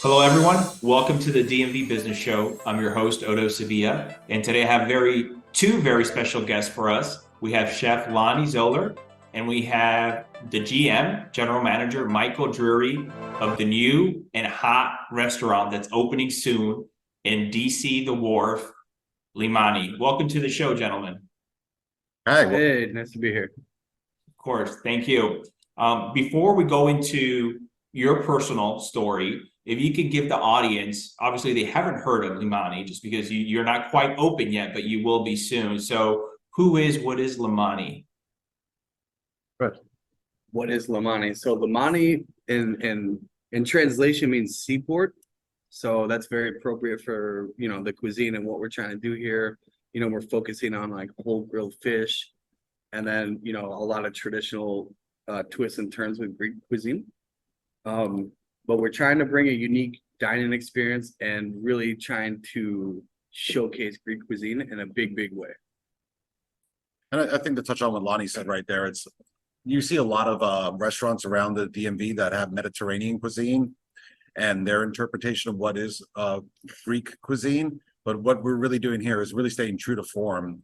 Hello, everyone. Welcome to the DMV Business Show. I'm your host, Otto Sevilla, and today I have two very special guests for us. We have Chef Lonnie Zoeller, and we have the GM, General Manager Michael Dreery of the new and hot restaurant that's opening soon in DC, The Wharf, Limani. Welcome to the show, gentlemen. Hi. Hey, nice to be here. Of course, thank you. Before we go into your personal story, if you could give the audience, obviously they haven't heard of Limani just because you're not quite open yet, but you will be soon. So what is Limani? What is Limani? So Limani in translation means seaport. So that's very appropriate for, the cuisine and what we're trying to do here. We're focusing on like whole grilled fish and then, a lot of traditional twists and turns with Greek cuisine. But we're trying to bring a unique dining experience and really trying to showcase Greek cuisine in a big way. And I think to touch on what Lonnie said right there, you see a lot of restaurants around the DMV that have Mediterranean cuisine and their interpretation of what is Greek cuisine. But what we're really doing here is really staying true to form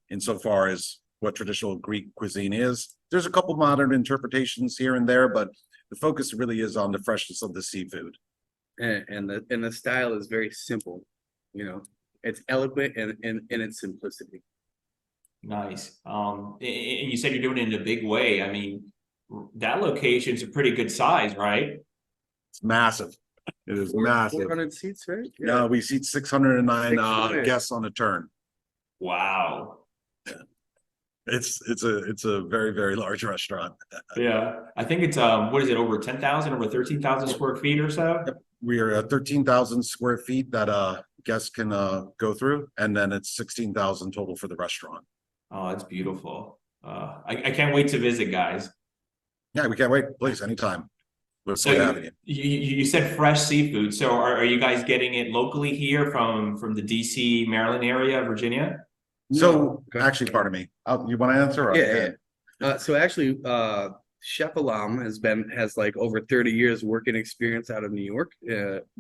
insofar as what traditional Greek cuisine is. There's a couple modern interpretations here and there, but the focus really is on the freshness of the seafood. And the style is very simple. It's eloquent and in its simplicity. Nice. And you said you're doing it in a big way. I mean, that location's a pretty good size, right? It's massive. It is massive. 400 seats, right? Yeah. No, we seat 609 600. guests on a turn. Wow. It's a very, very large restaurant. Yeah. I think it's what is it, over 10,000, over 13,000 square feet or so? We are at 13,000 square feet that guests can go through, and then it's 16,000 total for the restaurant. Oh, that's beautiful. I can't wait to visit, guys. Yeah, we can't wait. Please, anytime. So you said fresh seafood. So are you guys getting it locally here from the DC, Maryland area, Virginia? So actually, pardon me. You want to answer? Yeah. So actually, Chef Alam has like over 30 years working experience out of New York,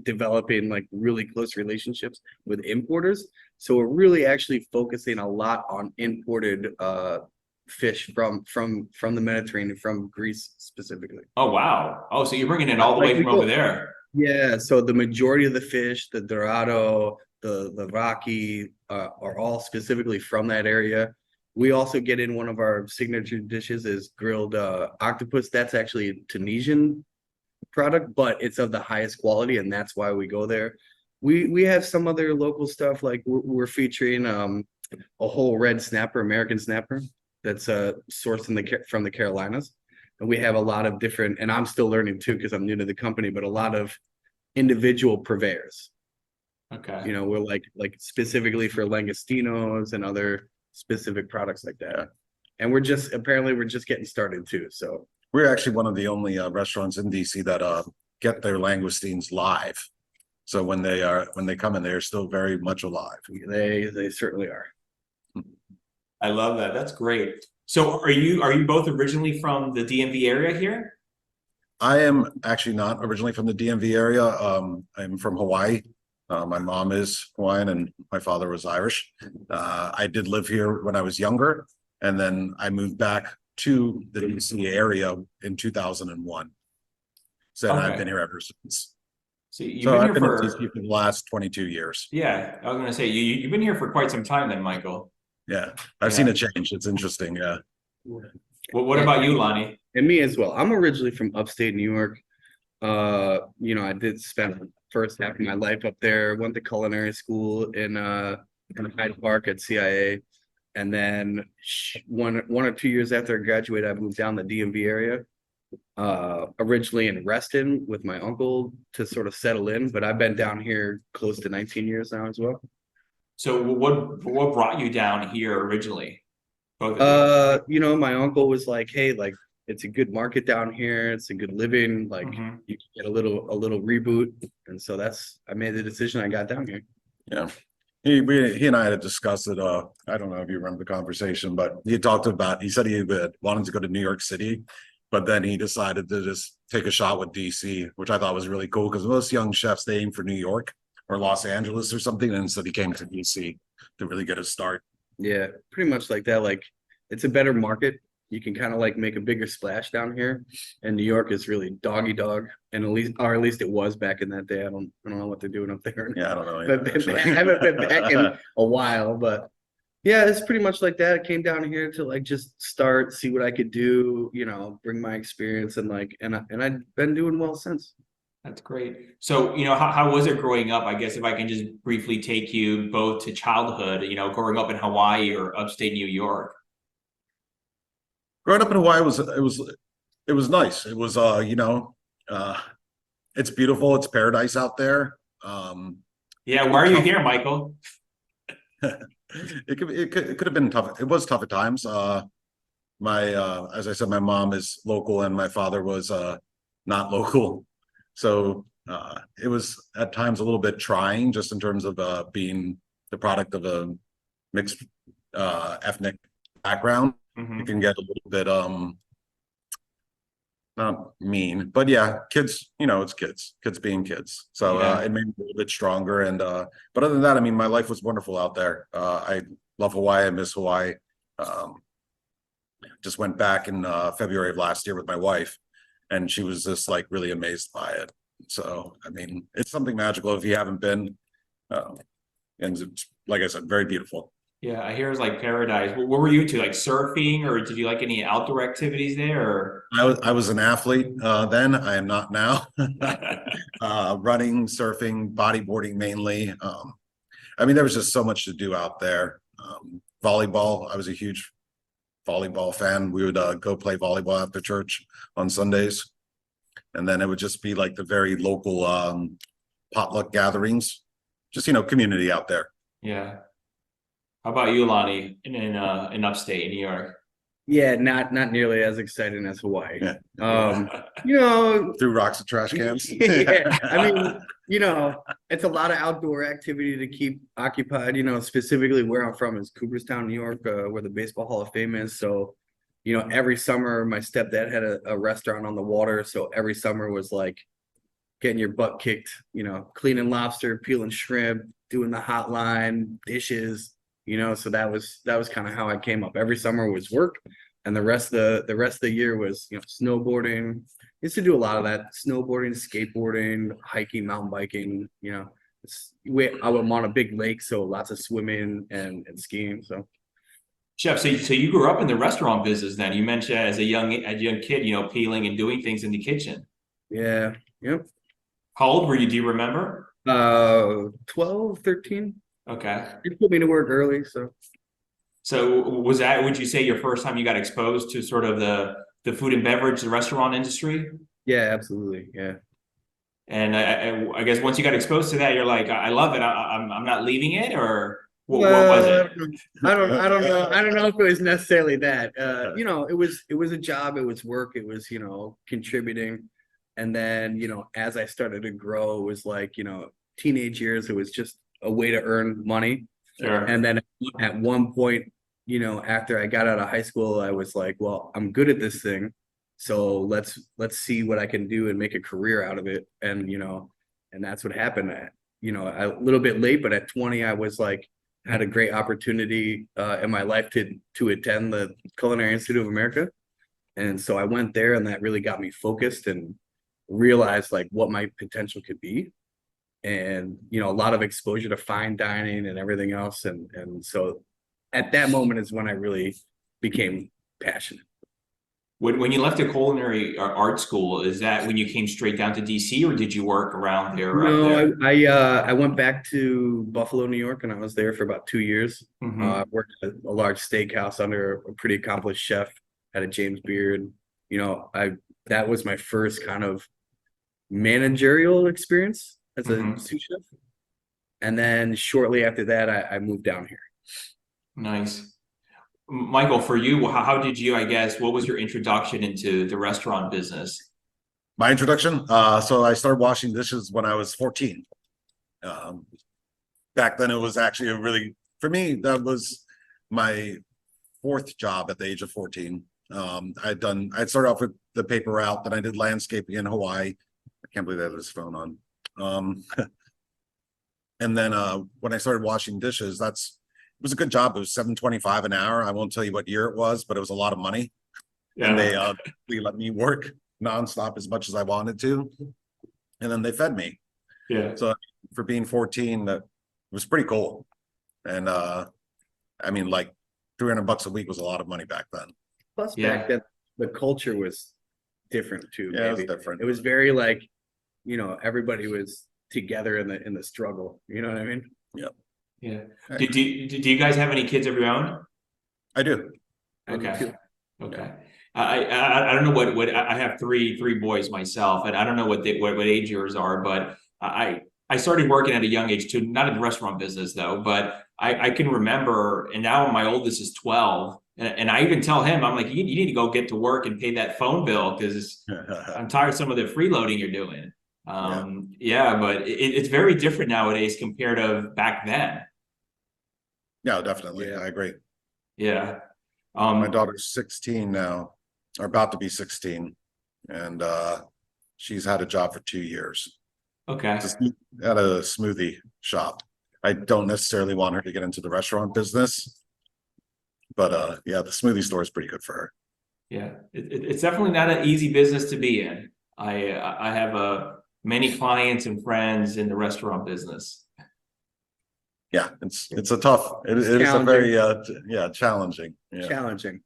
developing like really close relationships with importers. So we're really actually focusing a lot on imported fish from the Mediterranean, from Greece specifically. Oh, wow. Oh, so you're bringing it all the way from over there. Yeah, so the majority of the fish, the Dorado, the Rocky, are all specifically from that area. We also get in one of our signature dishes is grilled octopus. That's actually a Tunisian product, but it's of the highest quality, and that's why we go there. We have some other local stuff, like we're featuring a whole red snapper, American snapper, that's sourced from the Carolinas. And we have a lot of different, and I'm still learning too because I'm new to the company, but a lot of individual purveyors. Okay. We're like specifically for langostinos and other specific products like that. And we're just getting started too. So we're actually one of the only restaurants in DC that get their langoustines live. So when they come in, they're still very much alive. They certainly are. I love that. That's great. So are you both originally from the DMV area here? I am actually not originally from the DMV area. I'm from Hawaii. My mom is Hawaiian and my father was Irish. I did live here when I was younger, and then I moved back to the DC area in 2001. So okay. I've been here ever since. So I've been in DC for the last 22 years. Yeah, I was going to say you've been here for quite some time then, Michael. Yeah, I've seen a change. It's interesting. Yeah. What about you, Lonnie? And me as well. I'm originally from upstate New York. I did spend the first half of my life up there. Went to culinary school in Hyde Park at CIA, and then one or 2 years after I graduated, I moved down the DMV area. Originally in Reston with my uncle to sort of settle in, but I've been down here close to 19 years now as well. So what brought you down here originally? My uncle was like, hey, like it's a good market down here, it's a good living, like you can get a little reboot. And so I made the decision, I got down here. Yeah. He and I had discussed it. I don't know if you remember the conversation, but he said he wanted to go to New York City, but then he decided to just take a shot with DC, which I thought was really cool because most young chefs, they aim for New York or Los Angeles or something, and so he came to DC to really get a start. Yeah, pretty much like that. Like it's a better market. You can kind of like make a bigger splash down here, and New York is really doggy dog, and at least it was back in that day. I don't know what they're doing up there. Yeah, I don't know. But I haven't been back in a while, but yeah, it's pretty much like that. I came down here to like just start, see what I could do, bring my experience, and I've been doing well since. That's great. So, how was it growing up? I guess if I can just briefly take you both to childhood, growing up in Hawaii or upstate New York. Growing up in Hawaii was nice. It was it's beautiful. It's paradise out there. Yeah, why are you here, Michael? It could have been tough. It was tough at times. As I said, my mom is local and my father was not local. So it was at times a little bit trying just in terms of being the product of a mixed ethnic background. Mhm. It can get a little bit not mean, but yeah, kids, it's kids being kids. So Yeah. it made me a little bit stronger. And but other than that, I mean, my life was wonderful out there. I love Hawaii. I miss Hawaii. Just went back in February of last year with my wife, and she was just like really amazed by it. So I mean, it's something magical if you haven't been. And it's, like I said, very beautiful. Yeah, I hear it's like paradise. What were you into, like surfing, or did you like any outdoor activities there? Or I was an athlete then. I am not now. Running, surfing, bodyboarding mainly. I mean, there was just so much to do out there. Volleyball. I was a huge volleyball fan. We would go play volleyball after church on Sundays, and then it would just be like the very local potluck gatherings. Just community out there. Yeah. How about you, Lonnie, in upstate in New York? Yeah, not nearly as exciting as Hawaii. Yeah. Through rocks and trash cans. Yeah, I mean, it's a lot of outdoor activity to keep occupied. Specifically where I'm from is Cooperstown, New York, where the Baseball Hall of Fame is. So, every summer my stepdad had a restaurant on the water. So every summer was like getting your butt kicked, cleaning lobster, peeling shrimp, doing the hotline, dishes. So that was kind of how I came up. Every summer was work, and the rest of the year was snowboarding. Used to do a lot of that: snowboarding, skateboarding, hiking, mountain biking. I would on a big lake, so lots of swimming and skiing. So, Chef, so you grew up in the restaurant business then. You mentioned as a young kid, peeling and doing things in the kitchen. yeah, yep. How old were you? Do you remember? 12, 13. Okay. They put me to work early, so. So was that, would you say, your first time you got exposed to sort of the food and beverage, the restaurant industry? Yeah, absolutely. Yeah. And I guess once you got exposed to that, you're like, I love it. I'm not leaving it, or what was it? I don't know. I don't know if it was necessarily that. It was a job, it was work, it was, contributing. And then, as I started to grow, it was like, teenage years, it was just a way to earn money. Sure. And then at one point, after I got out of high school, I was like, well, I'm good at this thing. So let's see what I can do and make a career out of it. And, and that's what happened. A little bit late, but at 20, I was like, had a great opportunity in my life to attend the Culinary Institute of America. And so I went there, and that really got me focused and realized like what my potential could be. And a lot of exposure to fine dining and everything else. And so at that moment is when I really became passionate. When you left the culinary art school, is that when you came straight down to DC, or did you work around there or up there? No, I went back to Buffalo, New York, and I was there for about 2 years. Mhm. Worked at a large steakhouse under a pretty accomplished chef, had a James Beard. That was my first kind of managerial experience as a sous chef. And then shortly after that, I moved down here. Nice. Michael, for you, how did you, I guess, what was your introduction into the restaurant business? My introduction. So I started washing dishes when I was 14. Back then, it was actually for me, that was my fourth job at the age of 14. I'd started off with the paper route, then I did landscaping in Hawaii. I can't believe I have this phone on. And then when I started washing dishes, it was a good job. It was $7.25 an hour. I won't tell you what year it was, but it was a lot of money. And they let me work nonstop as much as I wanted to. And then they fed me. Yeah. So for being 14, that was pretty cool. And I mean, like $300 a week was a lot of money back then. Plus back then the culture was different too. Yeah, it was different. It was very like, everybody was together in the struggle. You know what I mean? Yeah. Yeah. Do you guys have any kids of your own? I do. Okay. Okay. I don't know what I have three boys myself, and I don't know what age yours are, but I started working at a young age too, not in the restaurant business though, but I can remember, and now my oldest is 12, and I even tell him, I'm like, you need to go get to work and pay that phone bill because I'm tired of some of the freeloading you're doing. But it's very different nowadays compared to back then. Yeah, definitely. I agree. Yeah. My daughter's 16 now, or about to be 16, and she's had a job for 2 years. Okay. At a smoothie shop. I don't necessarily want her to get into the restaurant business, but the smoothie store is pretty good for her. Yeah, it's definitely not an easy business to be in. I have many clients and friends in the restaurant business. Yeah, it's a tough. It is a very challenging. Yeah. Challenging.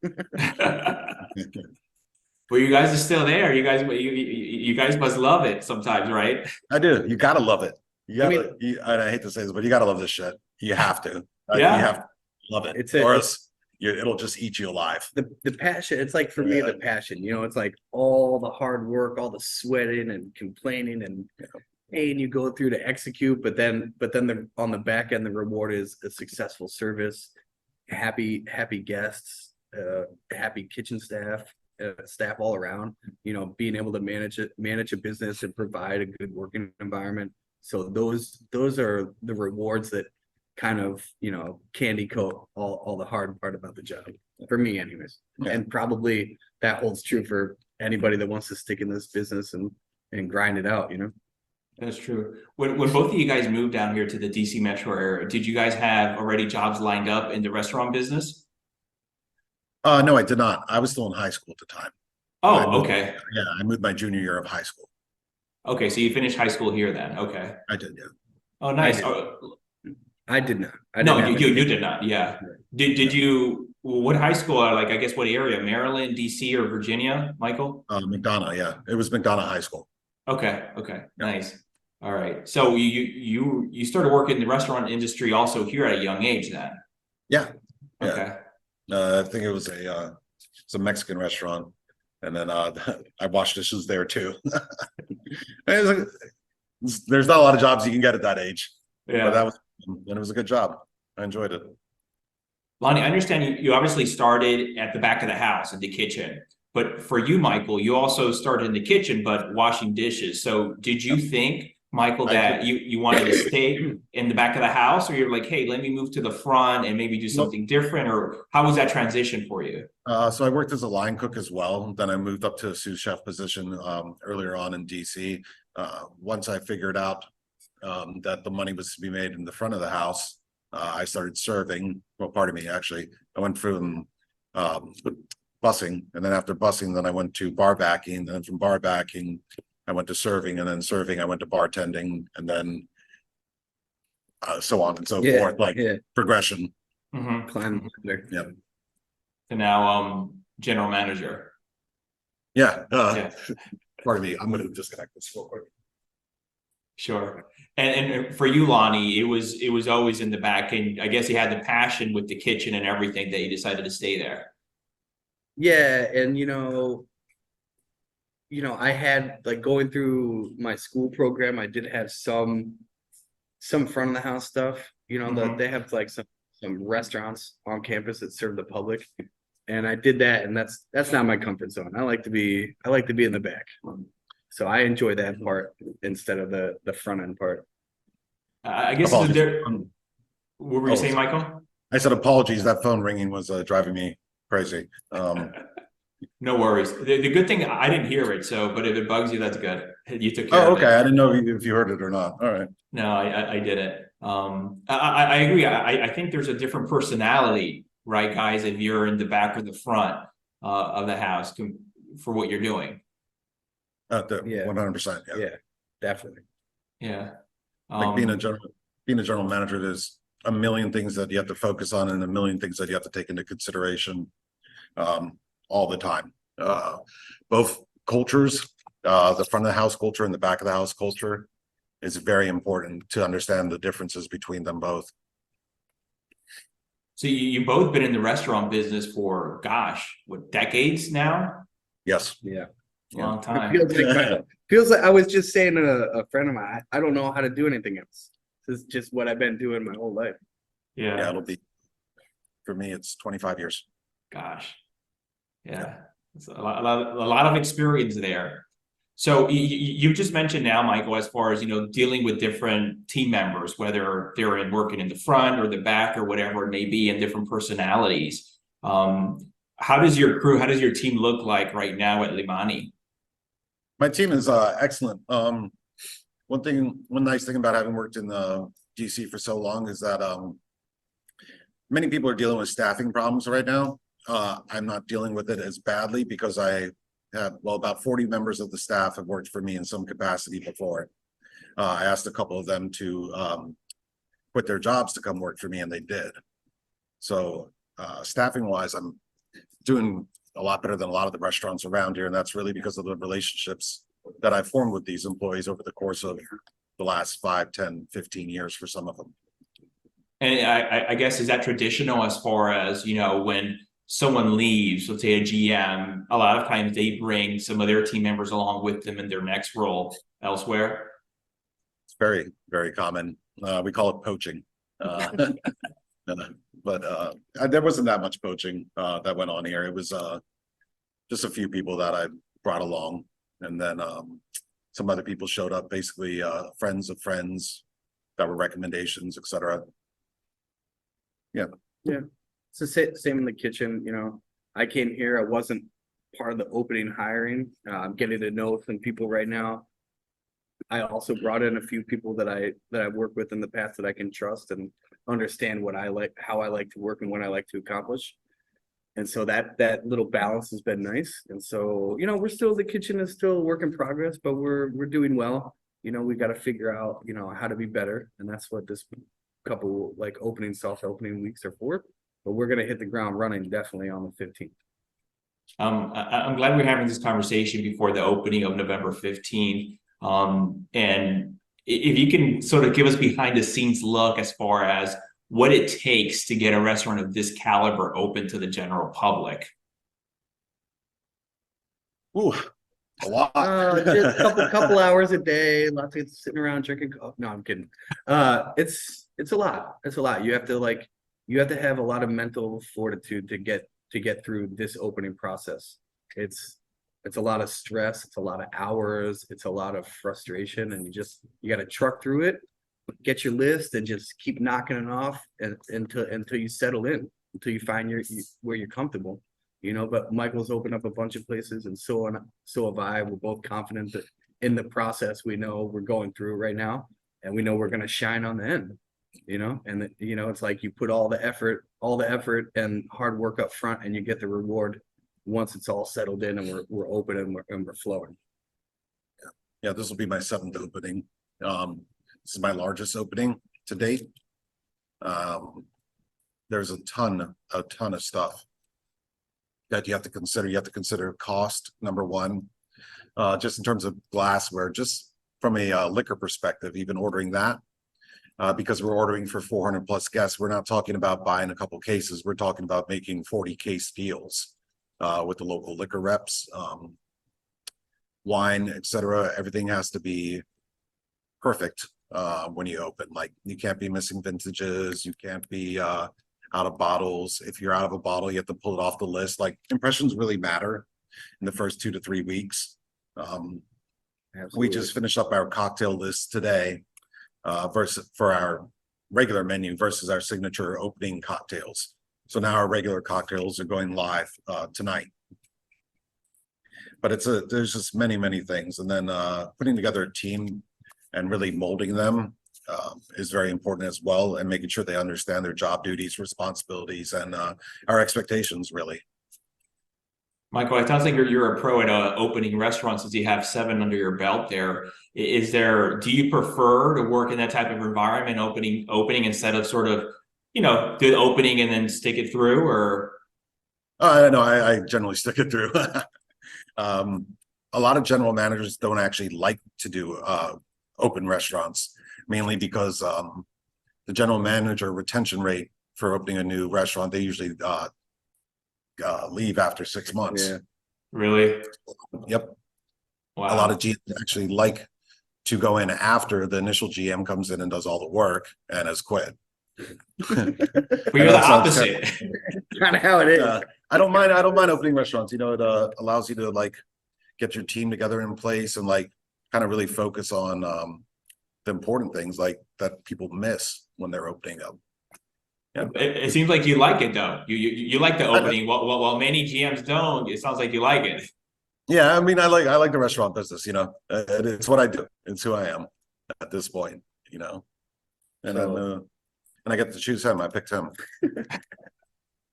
Well, you guys are still there. You guys must love it sometimes, right? I do. You gotta love it. And I hate to say this, but you gotta love this shit. You have to. You have to love it. Or else it'll just eat you alive. The passion. It's like for me, the passion. It's like all the hard work, all the sweating and complaining and pain you go through to execute, but then on the back end, the reward is a successful service, happy guests, happy kitchen staff all around. Being able to manage a business and provide a good working environment. So those are the rewards that kind of candy coat all the hard part about the job for me, anyways. And probably that holds true for anybody that wants to stick in this business and grind it out. That's true. When both of you guys moved down here to the DC metro area, did you guys have already jobs lined up in the restaurant business? No, I did not. I was still in high school at the time. Okay. Yeah, I moved my junior year of high school. Okay, so you finished high school here then. Okay. I did, yeah. Oh, nice. I did not. You did not. Yeah. Did you? What high school? I guess what area? Maryland, DC, or Virginia? Michael? McDonough. Yeah, it was McDonough High School. Okay. Nice. All right. So you started working in the restaurant industry also here at a young age then? Yeah. Okay. I think it was a Mexican restaurant, and then I washed dishes there too. There's not a lot of jobs you can get at that age. Yeah, but it was a good job. I enjoyed it. Lonnie, I understand you obviously started at the back of the house in the kitchen, but for you, Michael, you also started in the kitchen, but washing dishes. So did you think, Michael, that you wanted to stay in the back of the house, or you're like, hey, let me move to the front and maybe do something different? Or how was that transition for you? So I worked as a line cook as well. Then I moved up to a sous chef position earlier on in DC. Once I figured out that the money was to be made in the front of the house, I started serving. Well, pardon me, actually, I went from bussing, and then after bussing, then I went to bar backing, and then from bar backing, I went to serving, and then serving, I went to bartending, and then so on and so forth, progression. Climb there. Yeah. And now general manager. Yeah. Pardon me, I'm going to disconnect this real quick. Sure. And for you, Lonnie, it was always in the back, and I guess you had the passion with the kitchen and everything that you decided to stay there. Yeah, and I had going through my school program, I did have some front of the house stuff. That they have some restaurants on campus that serve the public, and I did that, and that's not my comfort zone. I like to be in the back. So I enjoy that part instead of the front end part. I guess what were you saying, Michael? I said apologies. That phone ringing was driving me crazy. No worries. The good thing, I didn't hear it, so, but if it bugs you, that's good. You took care Oh, of okay. it. I didn't know if you heard it or not. All right. No, I didn't. I agree. I think there's a different personality, right, guys, if you're in the back or the front of the house for what you're doing. Yeah. 100%. Yeah. Yeah, definitely. Yeah. Like being a general manager, there's a million things that you have to focus on and a million things that you have to take into consideration all the time. Both cultures, the front of the house culture and the back of the house culture is very important to understand the differences between them both. So you both been in the restaurant business for, gosh, what, decades now? Yes. Yeah. Long It time. feels like I was just saying to a friend of mine, I don't know how to do anything else. This is just what I've been doing my whole life. Yeah, Yeah. it'll be, for me, it's 25 years. Gosh. Yeah. It's a lot of experience there. So you just mentioned now, Michael, as far as, dealing with different team members, whether they're working in the front or the back or whatever it may be, and different personalities. How does your crew, how does your team look like right now at Limani? My team is excellent. One nice thing about having worked in the DC for so long is that many people are dealing with staffing problems right now. I'm not dealing with it as badly because I have, well, about 40 members of the staff have worked for me in some capacity before. I asked a couple of them to quit their jobs to come work for me, and they did. So staffing wise, I'm doing a lot better than a lot of the restaurants around here, and that's really because of the relationships that I've formed with these employees over the course of the last 5, 10, 15 years for some of them. And I guess, is that traditional as far as, when someone leaves, let's say a GM, a lot of times they bring some of their team members along with them in their next role elsewhere? It's very, very common. We call it poaching. But there wasn't that much poaching that went on here. It was just a few people that I brought along, and then some other people showed up, basically friends of friends that were recommendations, etc. Yeah. It's the same in the kitchen. I came here, I wasn't part of the opening hiring. I'm getting to know some people right now. I also brought in a few people that I've worked with in the past that I can trust and understand what I like, how I like to work, and what I like to accomplish. And so that little balance has been nice. And so, the kitchen is still a work in progress, but we're doing well. We got to figure out, how to be better. And that's what this couple soft opening weeks are for. But we're gonna hit the ground running definitely on the 15th. I'm glad we're having this conversation before the opening of November 15th. And if you can sort of give us behind the scenes look as far as what it takes to get a restaurant of this caliber open to the general public. Ooh, a lot. Just a couple hours a day, lots of sitting around drinking coffee. No, I'm kidding. It's a lot. It's a lot. You have to have a lot of mental fortitude to get through this opening process. It's a lot of stress, it's a lot of hours, it's a lot of frustration, and you got to truck through it, get your list, and just keep knocking it off until you settle in, until you find where you're comfortable. But Michael's opened up a bunch of places, and so have I. We're both confident that in the process we know we're going through right now, and we know we're going to shine on the end. And it's like you put all the effort and hard work up front, and you get the reward once it's all settled in and we're open and we're flowing. Yeah, this will be my 7th opening. This is my largest opening to date. There's a ton of stuff that you have to consider. You have to consider cost, number one, just in terms of glassware, just from a liquor perspective, even ordering that. Because we're ordering for 400 plus guests, we're not talking about buying a couple cases. We're talking about making 40 case deals with the local liquor reps, wine, etc. Everything has to be perfect when you open. Like, you can't be missing vintages. You can't be out of bottles. If you're out of a bottle, you have to pull it off the list. Like, impressions really matter in the first 2 to 3 weeks. We just finished up our cocktail list today. Versus for our regular menu versus our signature opening cocktails. So now our regular cocktails are going live tonight. but there's just many things. And then putting together a team and really molding them is very important as well, and making sure they understand their job duties, responsibilities, and our expectations, really. Michael, it sounds like you're a pro at opening restaurants, as you have 7 under your belt there. Do you prefer to work in that type of environment, opening instead of sort of, do the opening and then stick it through, or? I don't know. I generally stick it through. A lot of general managers don't actually like to do open restaurants, mainly because the general manager retention rate for opening a new restaurant, they usually leave after 6 months. Yeah. Really? Yep. Wow. A lot of GMs actually like to go in after the initial GM comes in and does all the work and has quit. But you're the opposite. Kind of how it is. I don't mind opening restaurants. It allows you to like get your team together in place and like kind of really focus on the important things like that people miss when they're opening up. Yeah. It seems like you like it though. You like the opening. While many GMs don't, it sounds like you like it. Yeah, I mean, I like the restaurant business. It's what I do. It's who I am at this point. And then I get to choose him. I picked him.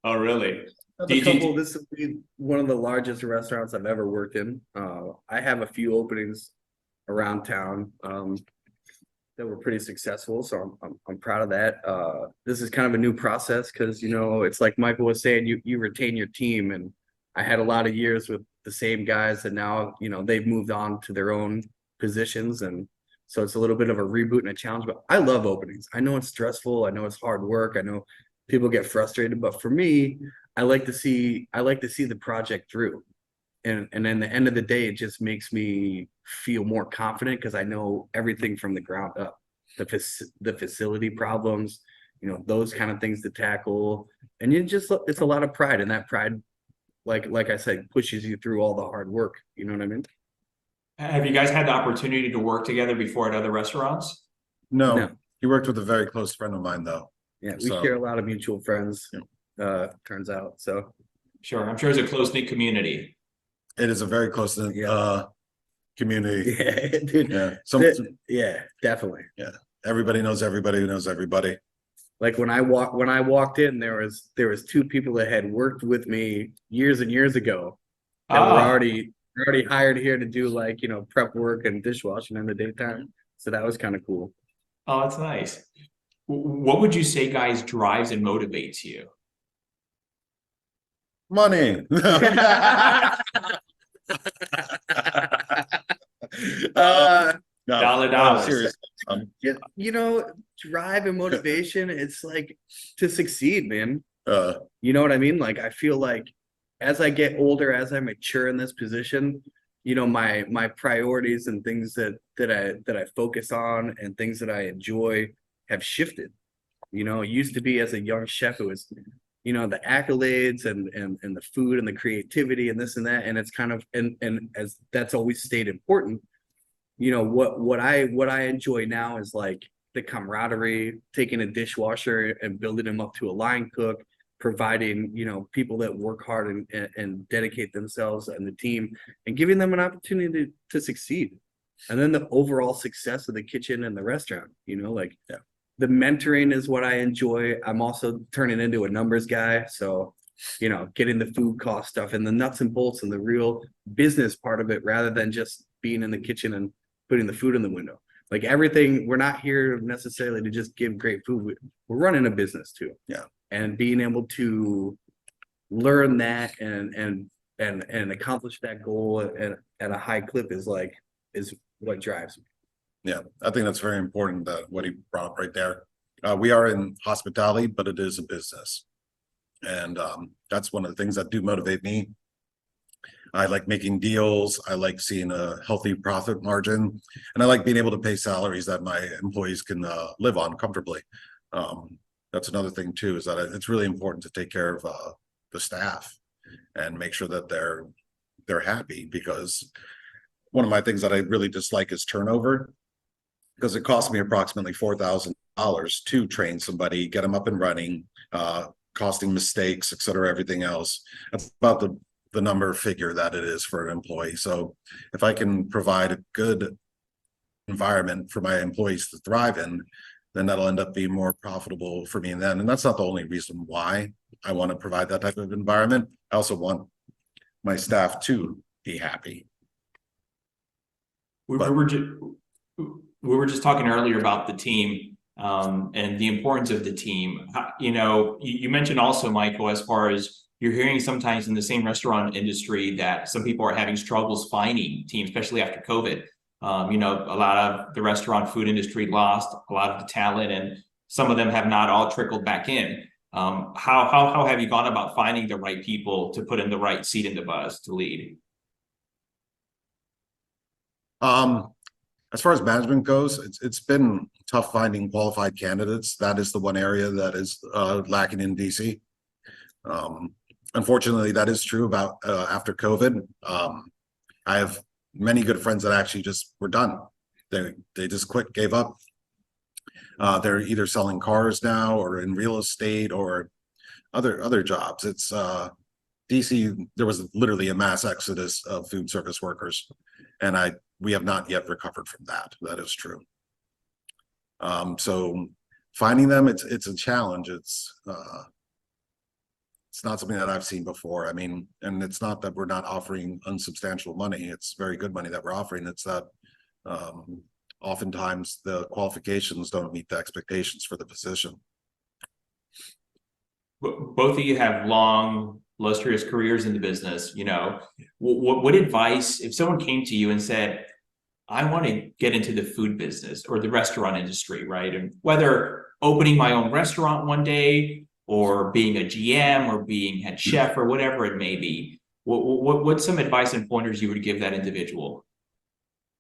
Oh, really? This will be one of the largest restaurants I've ever worked in. I have a few openings around town that were pretty successful, so I'm proud of that. This is kind of a new process because it's like Michael was saying, you retain your team, and I had a lot of years with the same guys, and now they've moved on to their own positions, and so it's a little bit of a reboot and a challenge. But I love openings. I know it's stressful. I know it's hard work. I know people get frustrated, but for me, I like to see the project through. And in the end of the day, it just makes me feel more confident because I know everything from the ground up, the facility problems, those kind of things to tackle. And it's a lot of pride, and that pride, like I said, pushes you through all the hard work. You know what I mean? Have you guys had the opportunity to work together before at other restaurants? No. He worked with a very close friend of mine, though. Yeah, we share a lot of mutual friends. Turns out, so sure. I'm sure it's a close-knit community. It is a very close-knit community. Yeah, dude. Yeah, Definitely. Yeah, everybody knows everybody who knows everybody. Like when I walked in, there was 2 people that had worked with me years and years ago that were already hired here to do prep work and dishwashing in the daytime. So that was kind of cool. Oh, that's nice. What would you say, guys, drives and motivates you? Money. Dollar. Seriously. Drive and motivation, it's like to succeed, man. You know what I mean? Like I feel like as I get older, as I mature in this position, my priorities and things that I focus on and things that I enjoy have shifted. It used to be as a young chef, it was the accolades and the food and the creativity and this and that, and it's kind of and as that's always stayed important. What I enjoy now is like the camaraderie, taking a dishwasher and building him up to a line cook, providing people that work hard and dedicate themselves and the team, and giving them an opportunity to succeed, and then the overall success of the kitchen and the restaurant. The mentoring is what I enjoy. I'm also turning into a numbers guy. So, getting the food cost stuff and the nuts and bolts and the real business part of it, rather than just being in the kitchen and putting the food in the window. Like everything, we're not here necessarily to just give great food. We're running a business too. Yeah. And being able to learn that and accomplish that goal at a high clip is what drives me. Yeah, I think that's very important, that what he brought up right there. We are in hospitality, but it is a business. And that's one of the things that do motivate me. I like making deals. I like seeing a healthy profit margin. And I like being able to pay salaries that my employees can live on comfortably. That's another thing too, is that it's really important to take care of the staff and make sure that they're happy, because one of my things that I really dislike is turnover, because it costs me approximately $4,000 to train somebody, get them up and running, costing mistakes, et cetera, everything else. That's about the the number figure that it is for an employee. So if I can provide a good environment for my employees to thrive in, then that'll end up being more profitable for me. And that's not the only reason why I want to provide that type of environment. I also want my staff to be happy. We were just talking earlier about the team and the importance of the team. You know, you mentioned also, Michael, as far as you're hearing sometimes in the same restaurant industry that some people are having struggles finding teams, especially after COVID. You know, a lot of the restaurant food industry lost a lot of the talent, and some of them have not all trickled back in. How have you gone about finding the right people to put in the right seat in the bus to lead? As far as management goes, it's been tough finding qualified candidates. That is the one area that is lacking in DC. Unfortunately, that is true about after COVID. I have many good friends that actually just were done. They just quit, gave up. They're either selling cars now or in real estate or other jobs. It's DC, there was literally a mass exodus of food service workers, and we have not yet recovered from that. That is true. So finding them, it's a challenge. It's not something that I've seen before. I mean, and it's not that we're not offering unsubstantial money. It's very good money that we're offering. It's that oftentimes the qualifications don't meet the expectations for the position. Both of you have long, illustrious careers in the business. You know, what advice, if someone came to you and said, I want to get into the food business or the restaurant industry, right? And whether opening my own restaurant one day or being a GM or being head chef or whatever it may be, what's some advice and pointers you would give that individual?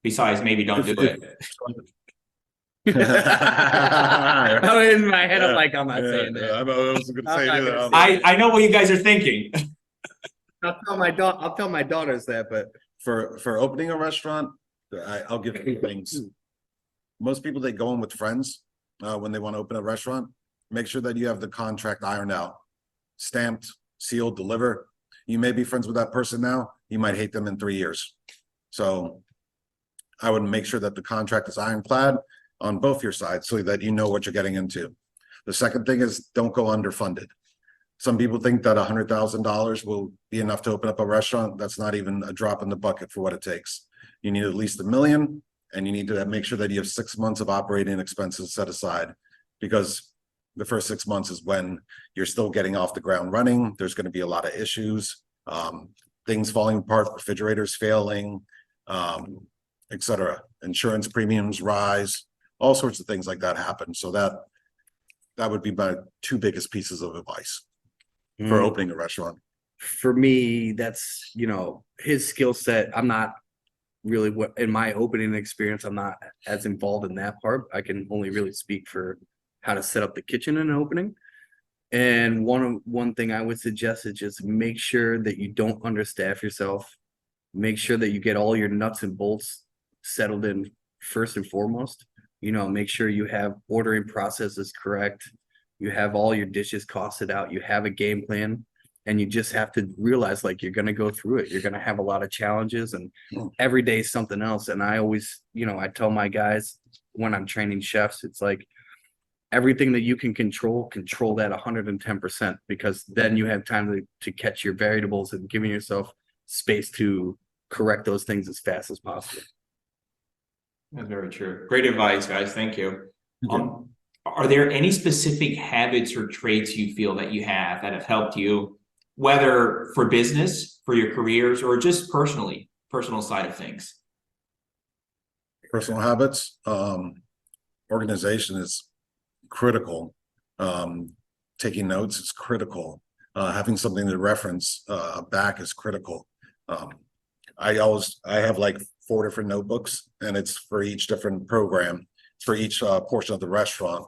Besides, maybe don't do it. I'm in my head. I'm like, I'm not saying that. I was going to say that. I know what you guys are thinking. I'll tell my daughters that, but for opening a restaurant, I'll give two things. Most people, they go in with friends when they want to open a restaurant. Make sure that you have the contract ironed out, stamped, sealed, deliver. You may be friends with that person now. You might hate them in 3 years. So I would make sure that the contract is ironclad on both your sides so that you know what you're getting into. The second thing is don't go underfunded. Some people think that $100,000 will be enough to open up a restaurant. That's not even a drop in the bucket for what it takes. You need at least $1 million, and you need to make sure that you have 6 months of operating expenses set aside, because the first 6 months is when you're still getting off the ground running. There's going to be a lot of issues, things falling apart, refrigerators failing, etc. Insurance premiums rise, all sorts of things like that happen. So that would be my two biggest pieces of advice for opening a restaurant. For me, that's, you know, his skill set. I'm not really, in my opening experience, I'm not as involved in that part. I can only really speak for how to set up the kitchen in an opening. And one thing I would suggest is just make sure that you don't understaff yourself. Make sure that you get all your nuts and bolts settled in first and foremost. You know, make sure you have ordering processes correct. You have all your dishes costed out. You have a game plan, and you just have to realize, like, you're going to go through it. You're going to have a lot of challenges, and every day is something else. And I always, you know, I tell my guys when I'm training chefs, it's like, everything that you can control that 110%, because then you have time to catch your variables and giving yourself space to correct those things as fast as possible. That's very true. Great advice, guys. Thank you. Are there any specific habits or traits you feel that you have that have helped you, whether for business, for your careers, or just personal side of things? Personal habits, organization is critical. Taking notes is critical. Having something to reference back is critical. I have like 4 different notebooks, and it's for each different program, for each portion of the restaurant.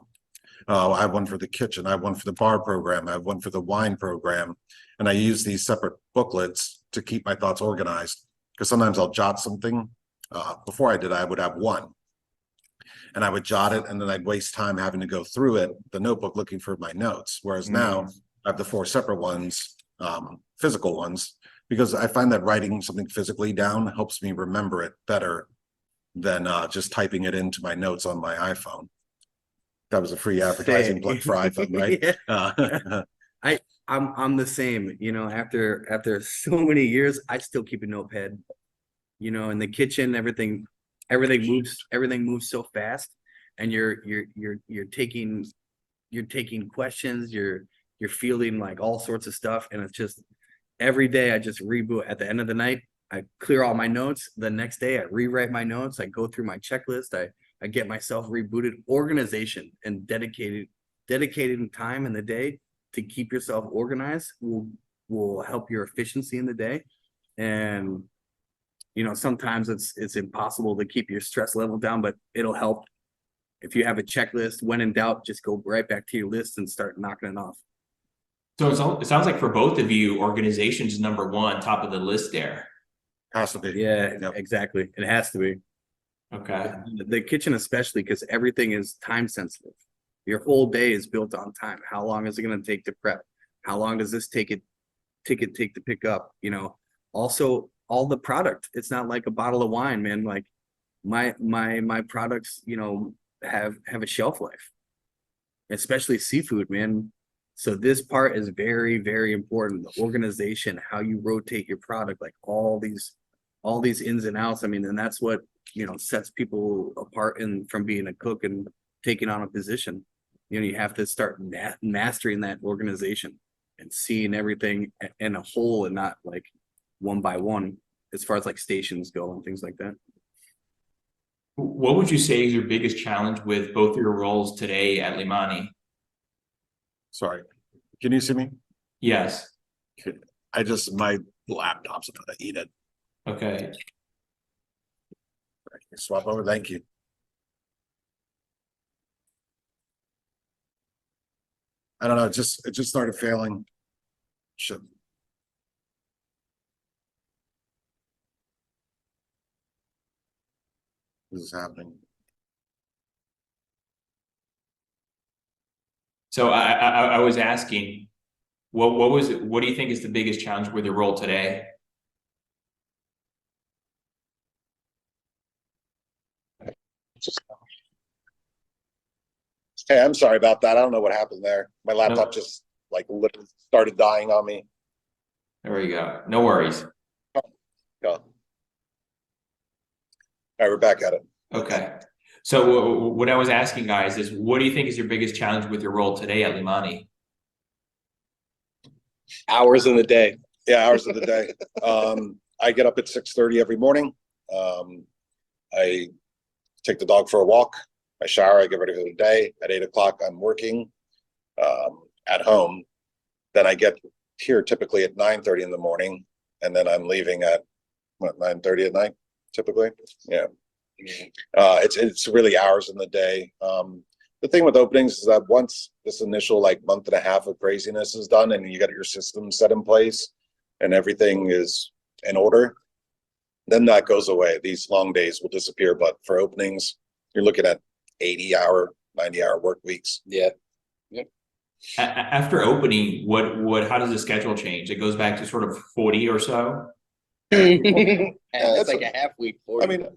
I have one for the kitchen, I have one for the bar program, I have one for the wine program, and I use these separate booklets to keep my thoughts organized, because sometimes I'll jot something. Before I would have one, and I would jot it, and then I'd waste time having to go through it, the notebook, looking for my notes. Whereas now I have the 4 separate ones, physical ones, Because I find that writing something physically down helps me remember it better than just typing it into my notes on my iPhone. That was a free advertising plug for iPhone, right? Yeah. I'm the same, you know, after so many years, I still keep a notepad. You know, in the kitchen, everything moves so fast, and you're taking questions, you're fielding like all sorts of stuff, and it's just every day I just reboot. At the end of the night, I clear all my notes. The next day I rewrite my notes. I go through my checklist. I get myself rebooted. Organization and dedicating time in the day to keep yourself organized will help your efficiency in the day. And you know, sometimes it's impossible to keep your stress level down, but it'll help. If you have a checklist, when in doubt, just go right back to your list and start knocking it off. So it sounds like for both of you, organization is number one, top of the list there. Has to be. Yeah, Yep. exactly. It has to be. Okay. The kitchen, especially, because everything is time sensitive. Your whole day is built on time. How long is it going to take to prep? How long does this take to pick up? You know, also all the product. It's not like a bottle of wine, man. Like my products, you know, have a shelf life, especially seafood, man. So this part is very, very important. The organization, how you rotate your product, like all these ins and outs. I mean, and that's what, you know, sets people apart from being a cook and taking on a position. You know, you have to start mastering that organization and seeing everything in a whole and not like one by one, as far as like stations go and things like that. What would you say is your biggest challenge with both of your roles today at Limani? Sorry. Can you see me? Yes. My laptop's about to eat it. Okay. Swap over. Thank you. I don't know. It just started failing. Should. This is happening. So I was asking, what do you think is the biggest challenge with your role today? Hey, I'm sorry about that. I don't know what happened there. My laptop just like literally started dying on me. There we go. No worries. Go. All right, we're back at it. Okay. So what I was asking guys is, what do you think is your biggest challenge with your role today at Limani? Hours in the day. Yeah, hours of the day. I get up at 6:30 every morning. I take the dog for a walk. I shower. I get ready for the day. At 8 o'clock, I'm working at home. Then I get here typically at 9:30 in the morning, and then I'm leaving at 9:30 at night typically. Yeah. It's really hours in the day. The thing with openings is that once this initial like month and a half of craziness is done and you got your system set in place and everything is in order, then that goes away. These long days will disappear. But for openings, you're looking at 80-hour, 90-hour work weeks. Yeah. After opening, how does the schedule change? It goes back to sort of 40 or so. That's like a half week. 40. I mean,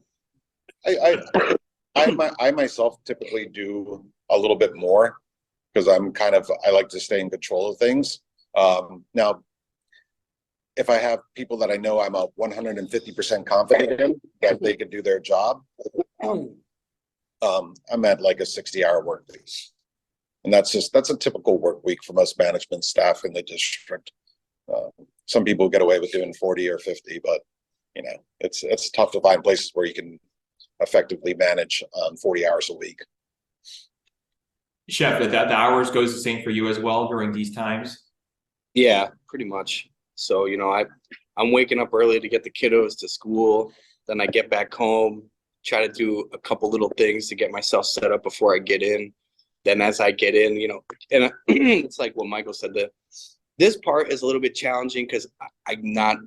I myself typically do a little bit more because I like to stay in control of things. Now, if I have people that I know I'm 150% confident in that they can do their job, I'm at like a 60-hour work week. And that's a typical work week for most management staff in the district. Some people get away with doing 40 or 50, but you know, it's tough to find places where you can effectively manage 40 hours a week. Chef, the hours goes the same for you as well during these times? Yeah, pretty much. So, you know, I'm waking up early to get the kiddos to school. Then I get back home, try to do a couple little things to get myself set up before I get in. Then as I get in, you know, and it's like what Michael said, this part is a little bit challenging because I'm not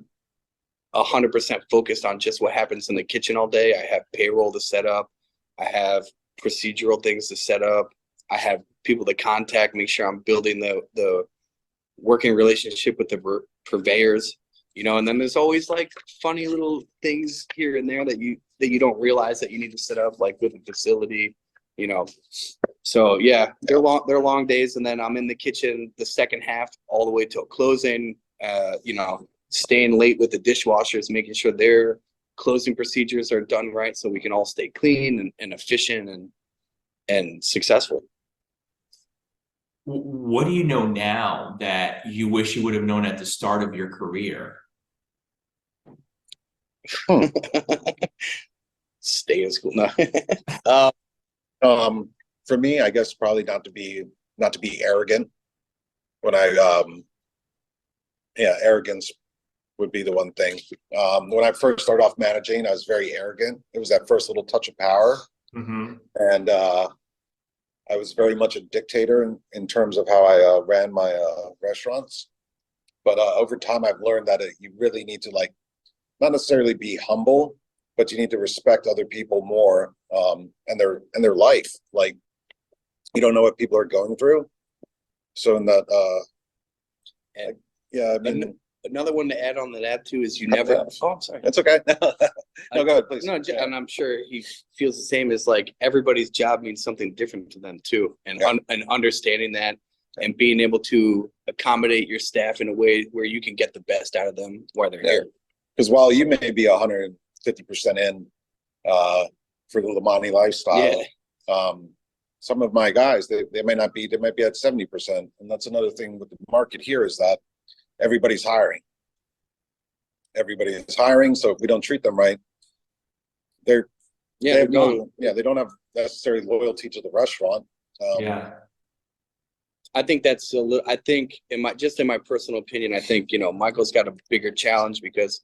100% focused on just what happens in the kitchen all day. I have payroll to set up. I have procedural things to set up. I have people to contact, make sure I'm building the working relationship with the purveyors. you know, and then there's always like funny little things here and there that you don't realize that you need to set up, like with a facility, you know. So yeah, they're long days, and then I'm in the kitchen the second half all the way till closing, you know, staying late with the dishwashers, making sure their closing procedures are done right so we can all stay clean and efficient and successful. What do you know now that you wish you would have known at the start of your career? Stay in school. No. For me, I guess probably not to be arrogant. When arrogance would be the one thing. When I first started off managing, I was very arrogant. It was that first little touch of power. Mm-hmm. And I was very much a dictator in terms of how I ran my restaurants. But over time, I've learned that you really need to, like, not necessarily be humble, but you need to respect other people more, and their life. Like, you don't know what people are going through. So in that, And yeah, I mean, another one to add on to that too is you never. Oh, I'm sorry. it's okay. No, go ahead, please. No, and I'm sure he feels the same. As like everybody's job means something different to them too, and and understanding that and being able to accommodate your staff in a way where you can get the best out of them while they're here. Because while you may be 150% in for the Limani lifestyle, some of my guys, they might not be, they might be at 70%. And that's another thing with the market here, is that everybody's hiring. Everybody is hiring. So if we don't treat them right, they don't have necessarily loyalty to the restaurant. I think that's a little, I think in my personal opinion, I think, you know, Michael's got a bigger challenge because,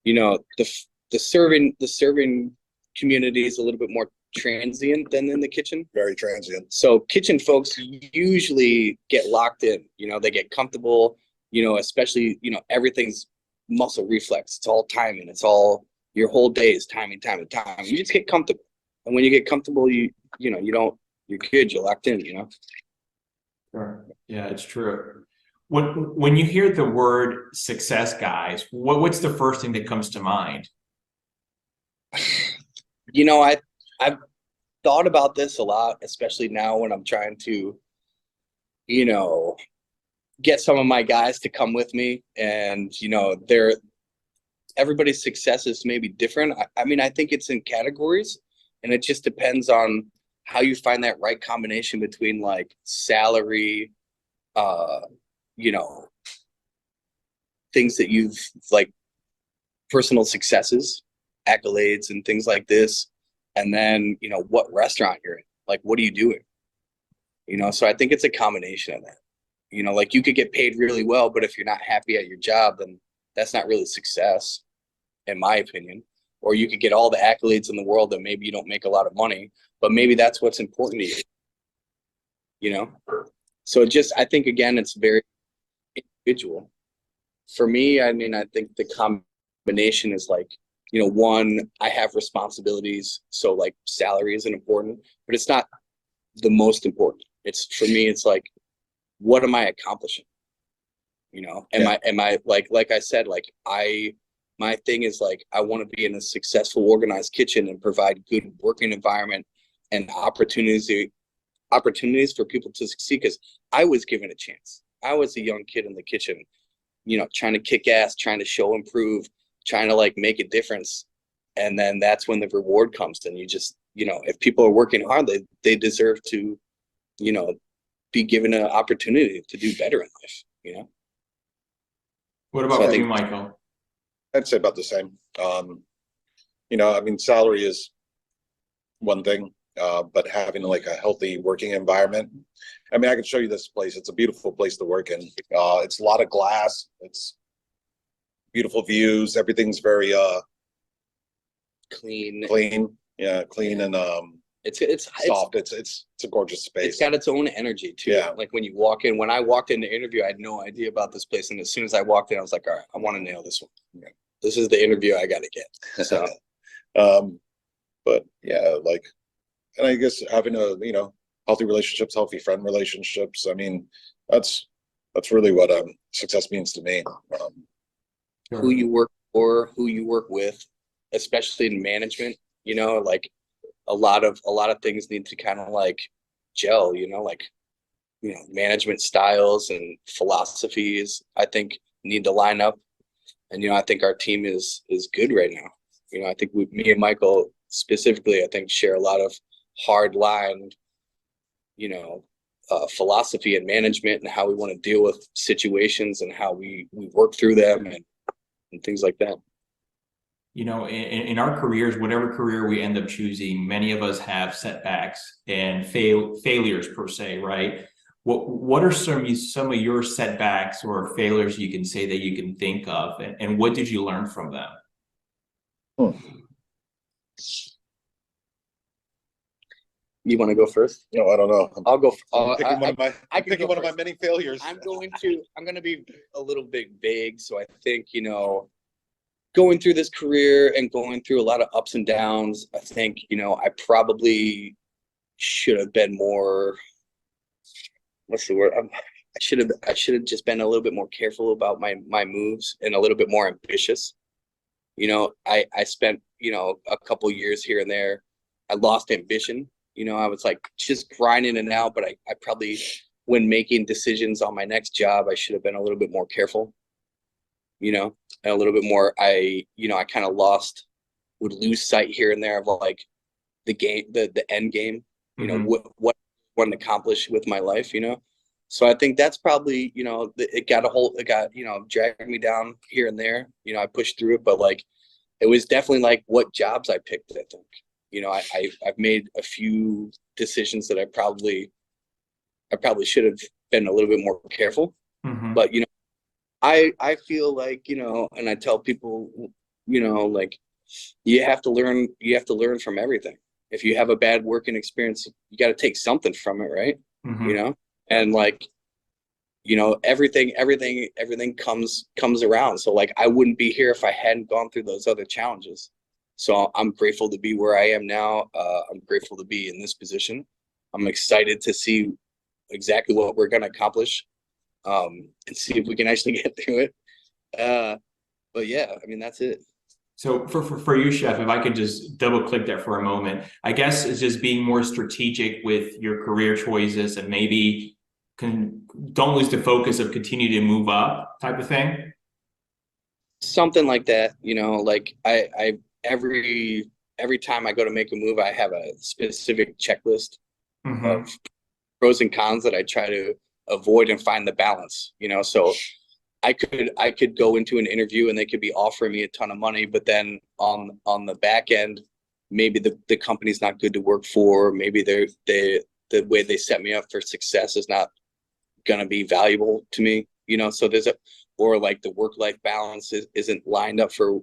you know, the serving community is a little bit more transient than in the kitchen. Very transient. So kitchen folks usually get locked in, you know, they get comfortable, you know, especially, you know, everything's muscle reflex. It's all timing. It's all, your whole day is timing. You just get comfortable. And when you get comfortable, you're good, you're locked in, you know? Sure. Yeah, it's true. When you hear the word success, guys, what's the first thing that comes to mind? You know, I've thought about this a lot, especially now when I'm trying to, you know, get some of my guys to come with me, and, you know, everybody's success is maybe different. I mean, I think it's in categories, and it just depends on how you find that right combination between like salary, you know, things that you've like personal successes, accolades and things like this. And then, you know, what restaurant you're in, like, what are you doing? You know, so I think it's a combination of that. You know, like you could get paid really well, but if you're not happy at your job, then that's not really success, in my opinion. Or you could get all the accolades in the world and maybe you don't make a lot of money, but maybe that's what's important to you. You know? So I think, again, it's very individual. For me, I mean, I think the combination is like, you know, one, I have responsibilities, so like salary isn't important, but it's not the most important. For me, it's like, what am I accomplishing? You know, am I like I said, like my thing is like, I want to be in a successful, organized kitchen and provide good working environment and opportunities for people to succeed. Because I was given a chance. I was a young kid in the kitchen, you know, trying to kick ass, trying to show improve, trying to like make a difference. And then that's when the reward comes. And you just, you know, if people are working hard, they deserve to, you know, be given an opportunity to do better in life, you know? What about you, Michael? I'd say about the same. You know, I mean, salary is one thing, but having like a healthy working environment. I mean, I can show you this place. It's a beautiful place to work in. It's a lot of glass. It's beautiful views. Everything's very clean. Yeah, clean and it's soft. It's a gorgeous space. It's got its own energy too. Yeah. Like when you walk in, when I walked in the interview, I had no idea about this place. And as soon as I walked in, I was like, all right, I want to nail this one. Yeah. This is the interview I got to get. So, but yeah, like, and I guess having you know, healthy relationships, healthy friend relationships. I mean, that's really what success means to me. who you work for, who you work with, especially in management. You know, like a lot of things need to kind of like gel. You know, like management styles and philosophies, I think, need to line up. And I think our team is good right now. I think me and Michael specifically, I think, share a lot of hard line, philosophy and management, and how we want to deal with situations and how we work through them and things like that. In our careers, whatever career we end up choosing, many of us have setbacks and failures per se, right? What are some of your setbacks or failures you can say that you can think of, and what did you learn from them? You want to go first? No, I don't know. I'll go. I'm picking one of my many failures. I'm going to be a little bit vague. So I think, going through this career and going through a lot of ups and downs, I think, I probably should have been more, what's the word? I should have just been a little bit more careful about my moves and a little bit more ambitious. I spent, a couple years here and there. I lost ambition. I was like just grinding it out, but I probably, when making decisions on my next job, I should have been a little bit more careful, and a little bit more, I kind of would lose sight here and there of like the game, the end game, what I want to accomplish with my life, So I think that's probably, it got, dragged me down here and there, I pushed through it, but like, it was definitely like what jobs I picked, I think. I've made a few decisions that I probably should have been a little bit more careful. But I feel like, and I tell people, like you have to learn from everything. If you have a bad working experience, you got to take something from it, right? And like, everything comes around. So like, I wouldn't be here if I hadn't gone through those other challenges. So I'm grateful to be where I am now. I'm grateful to be in this position. I'm excited to see exactly what we're going to accomplish, and see if we can actually get through it. But yeah, I mean, that's it. So for you, Chef, if I could just double click that for a moment, I guess it's just being more strategic with your career choices and maybe don't lose the focus of continue to move up type of thing. Something like that, like I every time I go to make a move, I have a specific checklist of pros and cons that I try to avoid and find the balance, so I could go into an interview and they could be offering me a ton of money, but then on the back end, maybe the company's not good to work for. Maybe the way they set me up for success is not going to be valuable to me, so or like the work-life balance isn't lined up for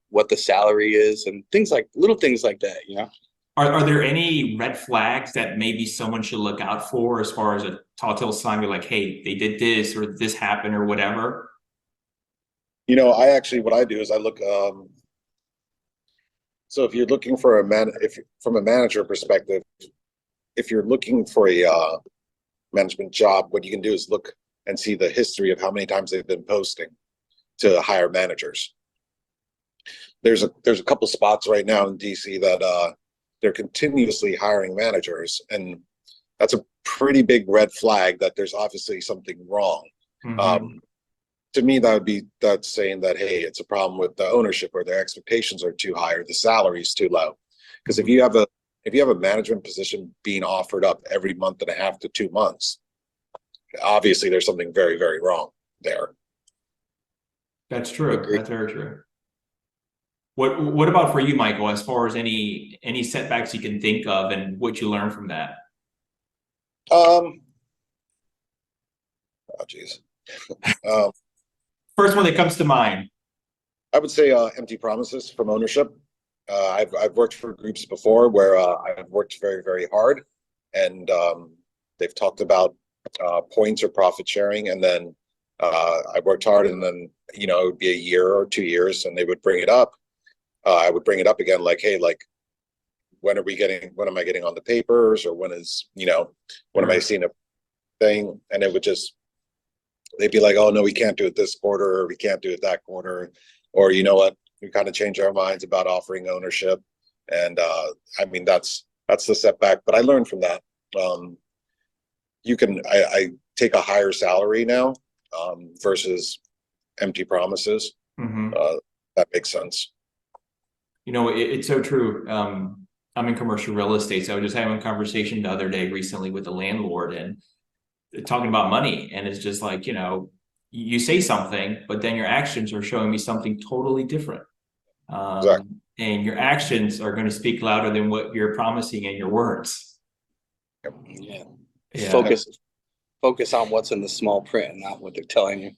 what the salary is, and little things like that, Are there any red flags that maybe someone should look out for as far as a telltale sign? You're like, hey, they did this or this happened or whatever. What I do is I look. So if you're looking for if from a manager perspective, if you're looking for a management job, what you can do is look and see the history of how many times they've been posting to hire managers. There's a couple spots right now in DC that they're continuously hiring managers, and that's a pretty big red flag that there's obviously something wrong. To me, that's saying that, hey, it's a problem with the ownership, or their expectations are too high, or the salary is too low. Because if you have a management position being offered up every month and a half to 2 months, obviously there's something very, very wrong there. That's true. That's very true. What about for you, Michael, as far as any setbacks you can think of and what you learned from that? Oh geez. First one that comes to mind. I would say empty promises from ownership. I've worked for groups before where I've worked very, very hard, and they've talked about points or profit sharing, and then I worked hard, and then it would be a year or 2 years, and they would bring it up. I would bring it up again, like, hey, like, when am I getting on the papers, or when am I seeing a thing? And it would just, they'd be like, oh no, we can't do it this quarter, or we can't do it that quarter, or you know what, we kind of change our minds about offering ownership. And I mean, that's the setback, but I learned from that. I take a higher salary now versus empty promises. Mhm. That makes sense. You know, it's so true. I'm in commercial real estate, so I was just having a conversation the other day recently with the landlord and talking about money. And it's just like, you know, you say something, but then your actions are showing me something totally different. Exactly. And your actions are going to speak louder than what you're promising in your words. Yeah. Yeah. Focus on what's in the small print and not what they're telling you.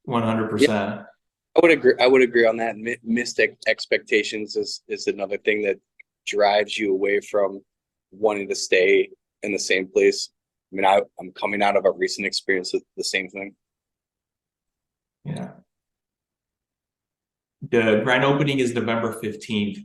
100%. I would agree on that. Missed expectations is another thing that drives you away from wanting to stay in the same place. I mean, I'm coming out of a recent experience with the same thing. Yeah. The grand opening is November 15th.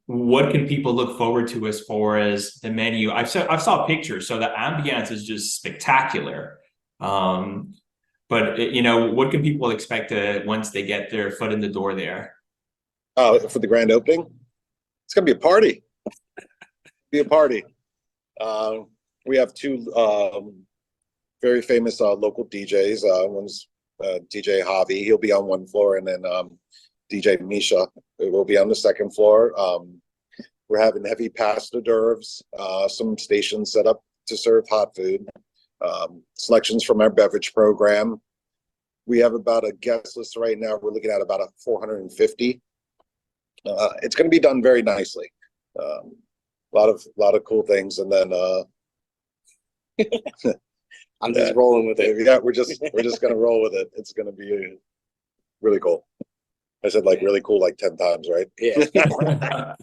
What can people look forward to as far as the menu? I saw pictures, so the ambiance is just spectacular. But you know, what can people expect once they get their foot in the door there? For the grand opening, it's gonna be a party. Be a party. We have two very famous local DJs. One's DJ Javi. He'll be on one floor, and then DJ Misha will be on the second floor. We're having heavy pasta d'oeuvres, some stations set up to serve hot food, selections from our beverage program. We have about a guest list right now. We're looking at about 450. It's going to be done very nicely. A lot of cool things, and then I'm just rolling with it. Yeah, we're just gonna roll with it. It's gonna be really cool. I said like really cool like 10 times, right? Yeah.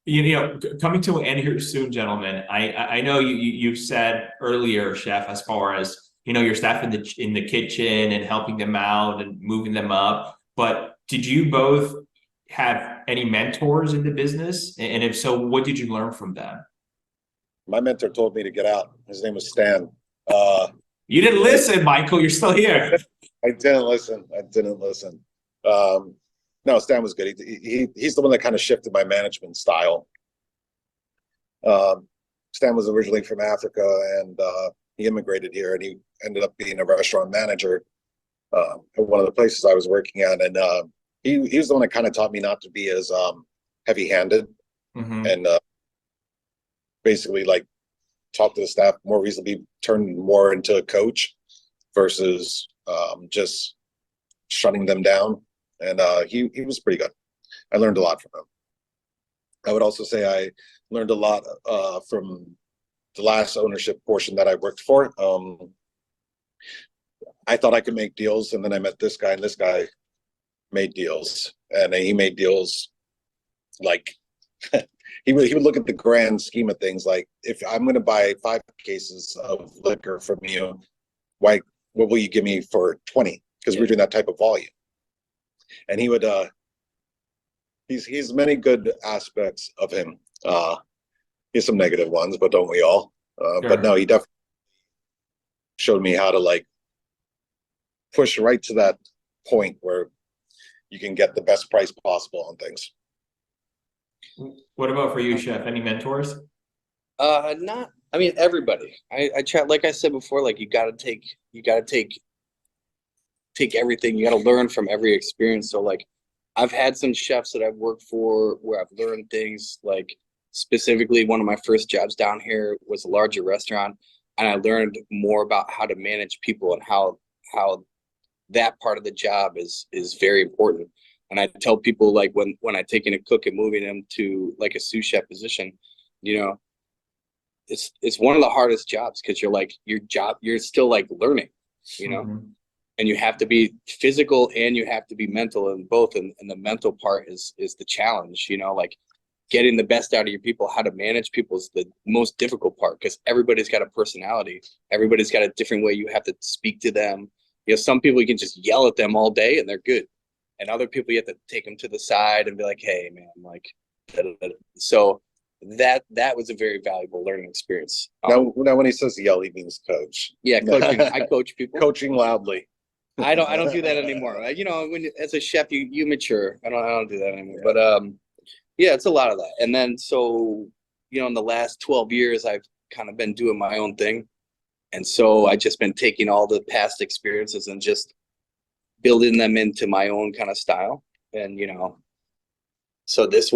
You know, coming to an end here soon, gentlemen. I know you've said earlier, chef, as far as you know, your staff in the kitchen and helping them out and moving them up. But did you both have any mentors in the business? And if so, what did you learn from them? My mentor told me to get out. His name was Stan. You didn't listen, Michael. You're still here. I didn't listen. No, Stan was good. He's the one that kind of shifted my management style. Stan was originally from Africa, and he immigrated here, and he ended up being a restaurant manager at one of the places I was working at. And he was the one that kind of taught me not to be as heavy-handed, and basically like talk to the staff more reasonably, turn more into a coach versus just shutting them down. And he was pretty good. I learned a lot from him. I would also say I learned a lot from the last ownership portion that I worked for. I thought I could make deals, and then I met this guy, and this guy made deals, and he made deals like he would look at the grand scheme of things. Like, if I'm going to buy 5 cases of liquor from you, what will you give me for 20? Because we're doing that type of volume. And he would he's many good aspects of him. He has some negative ones, but don't we all? Sure. But no, he definitely showed me how to like push right to that point where you can get the best price possible on things. What about for you, chef? Any mentors? Not. I mean, everybody. I try. Like I said before, like you gotta take everything. You gotta learn from every experience. So like, I've had some chefs that I've worked for where I've learned things. Like specifically, one of my first jobs down here was a larger restaurant, and I learned more about how to manage people and how that part of the job is very important. And I tell people, like, when I take in a cook and moving them to like a sous chef position, you know, it's one of the hardest jobs, because you're still like learning, you know, and you have to be physical and you have to be mental, and both. And the mental part is the challenge, you know, like getting the best out of your people. How to manage people is the most difficult part, because everybody's got a personality. Everybody's got a different way you have to speak to them. You know, some people you can just yell at them all day and they're good. And other people you have to take them to the side and be like, hey man, like, so that was a very valuable learning experience. Now when he says yell, he means coach. Yeah, coaching. I coach people. Coaching loudly. I don't do that anymore. You know, when as a chef, you mature. I don't do that anymore. Yeah. But yeah, it's a lot of that. And then so, you know, in the last 12 years, I've kind of been doing my own thing. And so I just been taking all the past experiences and just building them into my own kind of style. And, you know, so this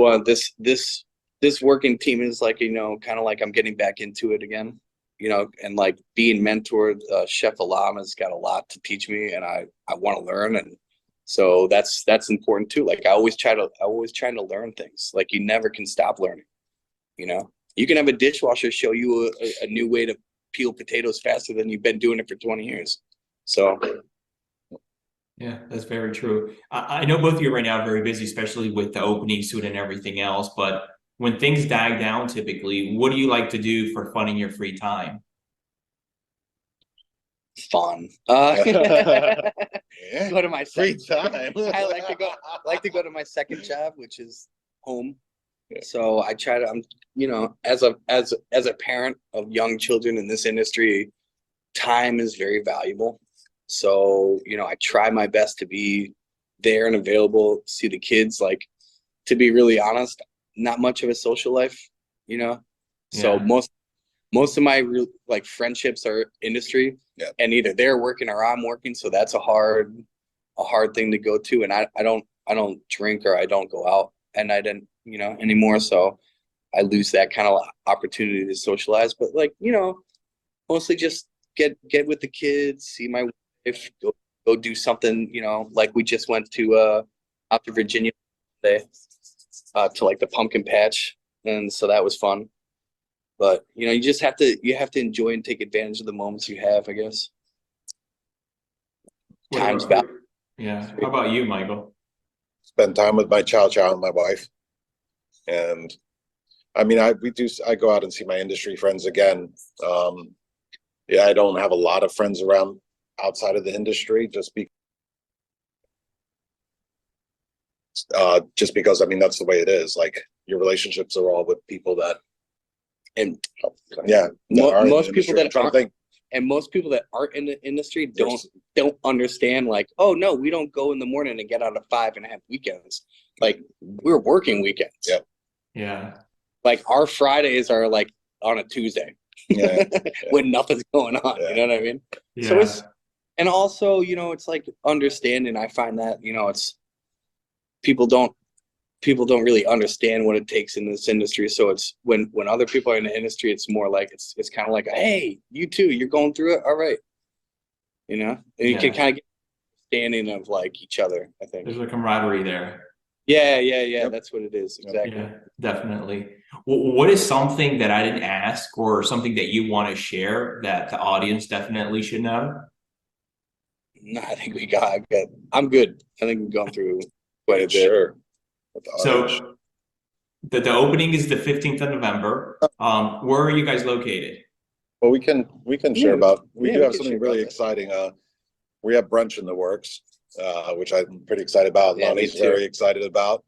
working team is like, you know, kind of like I'm getting back into it again, you know, and like being mentored. Chef Alam has got a lot to teach me, and I want to learn. And so that's important too. Like I always trying to learn things. Like you never can stop learning, you know. You can have a dishwasher show you a new way to peel potatoes faster than you've been doing it for 20 years. So Yeah, that's very true. I know both of you right now are very busy, especially with the opening soon and everything else. But when things die down, typically, what do you like to do for fun in your free time? fun. Yeah. Go to my Free second, time. I like to go to my second job, which is home. Yeah. So I try to, you know, as a parent of young children in this industry, time is very valuable. So, you know, I try my best to be there and available to see the kids. Like, to be really honest, not much of a social life, you know. So Yeah. most of my real like friendships are industry, Yeah. and either they're working or I'm working. So that's a hard thing to go to. And I don't drink or I don't go out, and I didn't, you know, anymore. So I lose that kind of opportunity to socialize. But like, you know, mostly just get with the kids, see my wife, go do something, you know, like we just went to out to Virginia today, to like the pumpkin patch, and so that was fun. But you know, you have to enjoy and take advantage of the moments you have, I guess. What Time's about- valuable. Yeah. How about you, Michael? Spend time with my child and my wife. And I mean, I go out and see my industry friends again. Yeah, I don't have a lot of friends around outside of the industry just because I mean that's the way it is. Like your relationships are all with people that, And yeah, most people that aren't, think, and most people that aren't in the industry don't understand, like, oh no, we don't go in the morning and get out at 5 and have weekends. Like, we're working weekends. Yeah. Yeah. Like our Fridays are like on a Tuesday. yeah, When nothing's going on. Yeah. You know what I mean? Yeah. So it's, and also, you know, it's like understanding. I find that, you know, it's people don't really understand what it takes in this industry. So it's when other people are in the industry, it's more like it's kind of like, hey, you too, you're going through it. All right. You know, and you can kind of get understanding of like each other, I think. There's a camaraderie there. Yeah. Yep. That's what it is. Exactly. Yeah, definitely. What is something that I didn't ask or something that you want to share that the audience definitely should know? No, I think I'm good. I think we've gone through quite a bit. sure. So the opening is the 15th of November. Where are you guys located? Well, we can share about. We do we have can something share really about that. exciting. We have brunch in the works, which I'm pretty excited about. Yeah, me Lonnie's too. very excited about.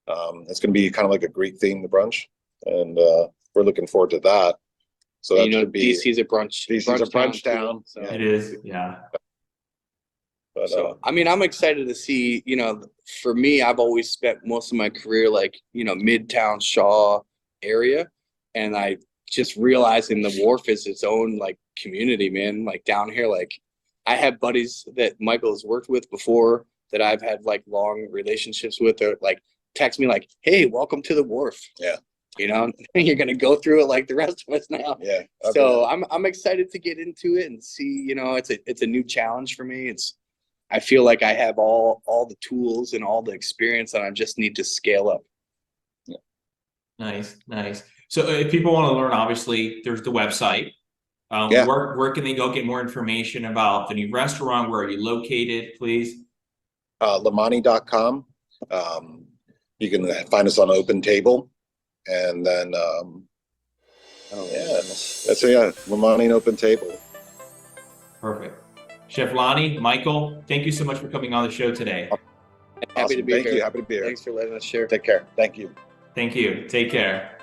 It's going to be kind of like a Greek themed brunch, and we're looking forward to that. So that You know, should be DC's a brunch. DC's a brunch town. So. Yeah. It is, yeah. But So, I mean, I'm excited to see, you know, for me, I've always spent most of my career, like, you know, Midtown Shaw area. And I just realizing the wharf is its own like community, man. Like down here, like I have buddies that Michael has worked with before that I've had like long relationships with, or like text me like, hey, welcome to the wharf. Yeah. You know, you're going to go through it like the rest of us now. yeah. So I'm excited to get into it and see, you know, it's a new challenge for me. I feel like I have all the tools and all the experience, and I just need to scale up. Nice. So if people want to learn, obviously there's the website. Yeah. Where can they go get more information about the new restaurant? Where are you located, please? Limani.com. You can find us on Open Table, and then Limani and Open Table. Perfect. Chef Lonnie, Michael, thank you so much for coming on the show today. Happy to be Thank here. you. Happy to be here. Thanks for letting us share. Take care. Thank you. Thank you. Take care.